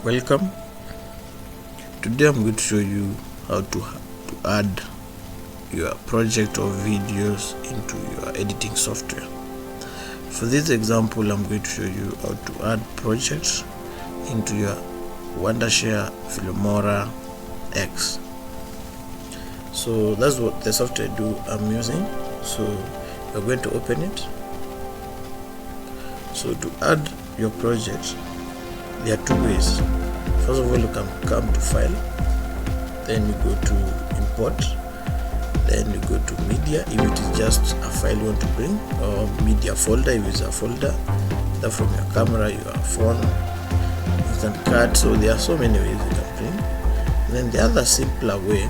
Welcome. Today I'm going to show you how to add your project or videos into your editing software. For this example, I'm going to show you how to add projects into your Wondershare Filmora X. So that's what the software I'm using. So you're going to open it. So to add your project, there are two ways. First of all, you can come to file, then you go to import, then you go to media if it is just a file you want to bring, or media folder if it's a folder, either from your camera, your phone, instant card. So there are so many ways you can bring. And then the other simpler way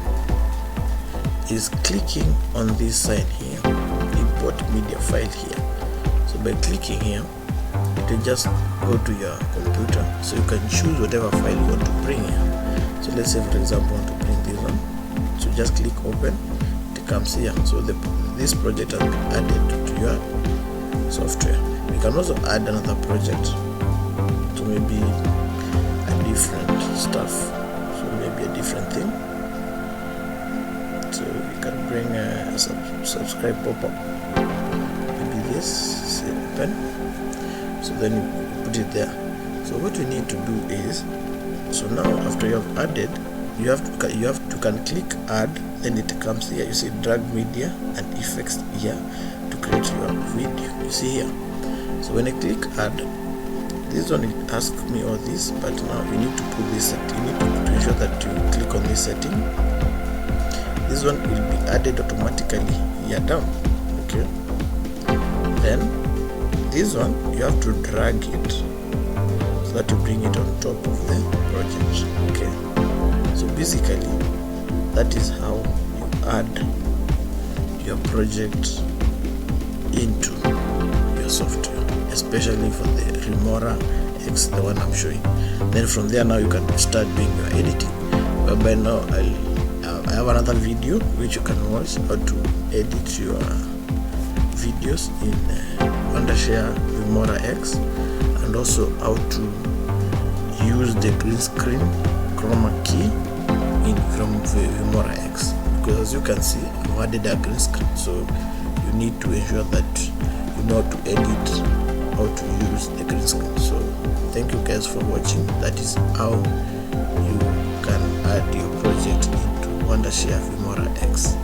is clicking on this sign here, import media file here. So by clicking here, it will just go to your computer, so you can choose whatever file you want to bring here. So let's say for example I want to bring this one, so just click open, it comes here. So this project has been added to your software. You can also add another project, so maybe a different stuff, so maybe a different thing. So you can bring a subscribe pop-up, maybe this, say open. So then you put it there. So what you need to do is, so now after you have added, you can click add, then it comes here. You see drag media and effects here to create your video. You see here. So when I click add, this one it asks me all this, but now you need to put this setting. You need to ensure that you click on this setting. This one will be added automatically here down. Okay. Then this one you have to drag it so that you bring it on top of the project. Okay, so basically that is how you add your project into your software, especially for the Filmora X, the one I'm showing. Then from there now you can start doing your editing. But by now I have another video which you can watch, how to edit your videos in Wondershare Filmora X, and also how to use the green screen chroma key from Filmora X, because as you can see I've added a green screen, so you need to ensure that you know how to edit, how to use the green screen. So thank you guys for watching. That is how you can add your project into Wondershare Filmora X.